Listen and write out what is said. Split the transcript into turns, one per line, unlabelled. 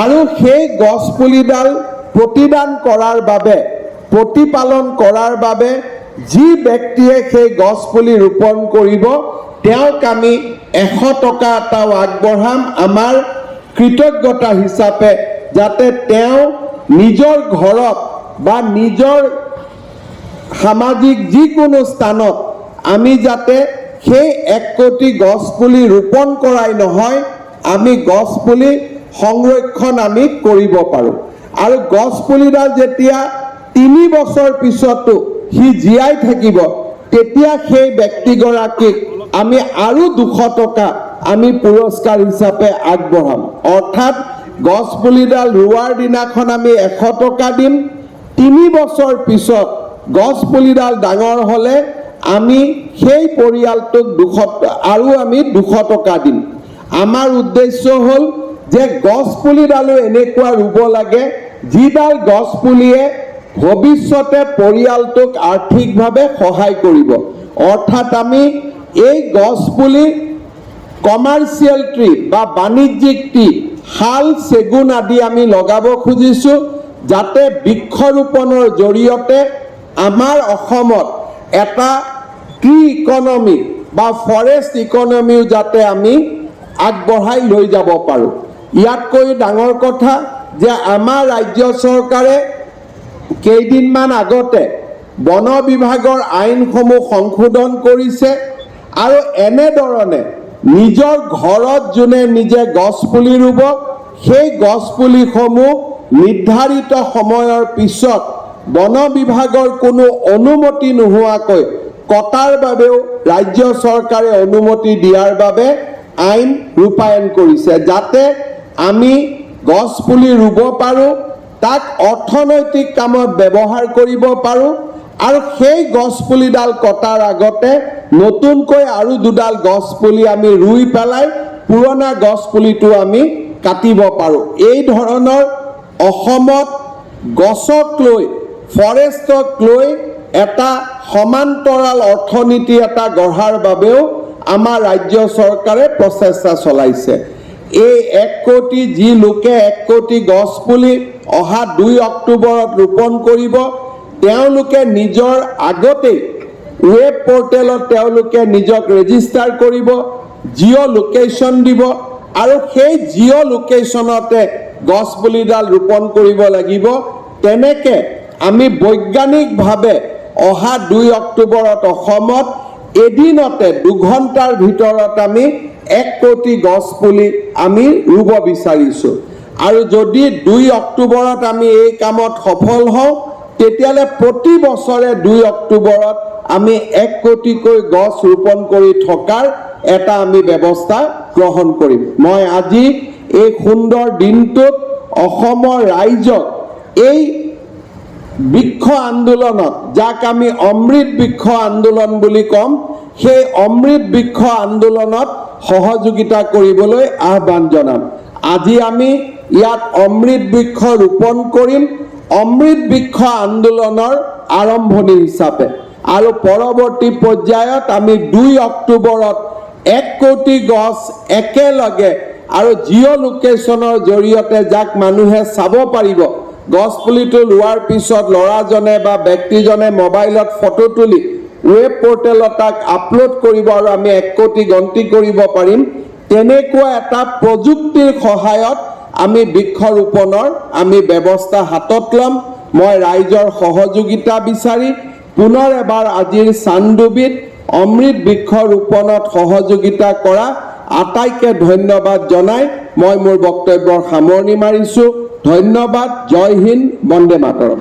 আৰু সেই গছপুলিডাল প্ৰতিদান কৰাৰ বাবে প্ৰতিপালন কৰাৰ বাবে যি ব্যক্তিয়ে সেই গছপুলি ৰোপণ কৰিব তেওঁক আমি 100 টকা এটাও আগবঢ়াম আমাৰ কৃতজ্ঞতা হিচাপে, যাতে তেওঁ নিজৰ ঘৰত বা নিজৰ সামাজিক যিকোনো স্থানত আমি যাতে সেই 1 কোটি গছপুলি ৰোপণ কৰাই নহয়, আমি গছপুলি সংৰক্ষণ আমি কৰিব পাৰোঁ। আৰু গছপুলিডাল যেতিয়া 3 বছৰ পিছতো সি জীয়াই থাকিব, তেতিয়া সেই ব্যক্তিগৰাকীক আমি আৰু 200 টকা আমি পুৰস্কাৰ হিচাপে আগবঢ়াম। অৰ্থাৎ গছপুলিডাল ৰোৱাৰ দিনাখন আমি 100 টকা দিম, 3 বছৰ পিছত গছপুলিডাল ডাঙৰ হ'লে আমি সেই পৰিয়ালটোক 200 টকা দিম। আমাৰ উদ্দেশ্য হ'ল যে গছপুলিডালো এনেকুৱা ৰুব লাগে যিডাল গছপুলিয়ে ভৱিষ্যতে পৰিয়ালটোক আৰ্থিকভাৱে সহায় কৰিব। অৰ্থাৎ আমি এই গছপুলি কমাৰ্চিয়েল ট্ৰি বা বাণিজ্যিক ট্ৰি, শাল চেগুন আদি আমি লগাব খুজিছোঁ, যাতে বৃক্ষৰোপণৰ জৰিয়তে আমাৰ অসমত এটা ট্ৰি ইকনমি বা ফৰেষ্ট ইকনমিও যাতে আমি আগবঢ়াই লৈ যাব পাৰোঁ। ইয়াতকৈ ডাঙৰ কথা যে আমাৰ ৰাজ্য চৰকাৰে কেইদিনমান আগতে বন বিভাগৰ আইনসমূহ সংশোধন কৰিছে আৰু এনেধৰণে নিজৰ ঘৰত যোনে নিজে গছপুলি ৰুব, সেই গছপুলিসমূহ নিৰ্ধাৰিত সময়ৰ পিছত বন বিভাগৰ কোনো অনুমতি নোহোৱাকৈ কটাৰ বাবেও ৰাজ্য চৰকাৰে অনুমতি দিয়াৰ বাবে আইন ৰূপায়ণ কৰিছে, যাতে আমি গছপুলি ৰুব পাৰোঁ, তাক অৰ্থনৈতিক কামত ব্যৱহাৰ কৰিব পাৰোঁ আৰু সেই গছপুলিডাল কটাৰ আগতে নতুনকৈ আৰু 2ডাল গছপুলি আমি ৰুই পেলাই পুৰণা গছপুলিটো আমি কাটিব পাৰোঁ। এই ধৰণৰ অসমত গছক লৈ, ফৰেষ্টক লৈ এটা সমান্তৰাল অৰ্থনীতি এটা গঢ়াৰ বাবেও আমাৰ ৰাজ্য চৰকাৰে প্ৰচেষ্টা চলাইছে। এই 1 কোটি যি লোকে 1 কোটি গছপুলি অহা 2 অক্টোবৰত ৰোপণ কৰিব, তেওঁলোকে নিজৰ আগতেই ৱেব পৰ্টেলত তেওঁলোকে নিজক ৰেজিষ্টাৰ কৰিব, জিঅ' লোকেশ্যন দিব আৰু সেই জিঅ' লোকেশ্যনতে গছপুলিডাল ৰোপণ কৰিব লাগিব। তেনেকে আমি বৈজ্ঞানিকভাৱে অহা 2 অক্টোবৰত অসমত এদিনতে 2 ঘণ্টাৰ ভিতৰত আমি 1 কোটি গছপুলি আমি ৰুব বিচাৰিছোঁ। আৰু যদি 2 অক্টোবৰত আমি এই কামত সফল হওঁ, তেতিয়াহ'লে প্ৰতি বছৰে 2 অক্টোবৰত আমি 1 কোটিকৈ গছ ৰোপণ কৰি থকাৰ এটা আমি ব্যৱস্থা গ্ৰহণ কৰিম। মই আজি এই সুন্দৰ দিনটোত অসমৰ ৰাইজক এই বৃক্ষ আন্দোলনত, যাক আমি অমৃত বৃক্ষ আন্দোলন বুলি ক'ম, সেই অমৃত বৃক্ষ আন্দোলনত সহযোগিতা কৰিবলৈ আহ্বান জনাম। আজি আমি ইয়াত অমৃত বৃক্ষ ৰোপণ কৰিম অমৃত বৃক্ষ আন্দোলনৰ আৰম্ভণি হিচাপে, আৰু পৰৱৰ্তী পৰ্যায়ত আমি 2 অক্টোবৰত 1 কোটি গছ একেলগে আৰু জিঅ' লোকেশ্যনৰ জৰিয়তে যাক মানুহে চাব পাৰিব, গছপুলিটো ৰোৱাৰ পিছত ল'ৰাজনে বা ব্যক্তিজনে মোবাইলত ফটো তুলি ৱেব পৰ্টেলত তাক আপলোড কৰিব আৰু আমি 1 কোটি গন্তি কৰিব পাৰিম। তেনেকুৱা এটা প্ৰযুক্তিৰ সহায়ত আমি বৃক্ষৰোপণৰ আমি ব্যৱস্থা হাতত ল'ম। মই ৰাইজৰ সহযোগিতা বিচাৰি পুনৰ এবাৰ আজিৰ চান্দুবিত অমৃত বৃক্ষ ৰোপণত সহযোগিতা কৰা আটাইকে ধন্যবাদ জনাই মই মোৰ বক্তব্যৰ সামৰণি মাৰিছোঁ। ধন্যবাদ। জয় হিন্দ, বন্দে মাতৰম।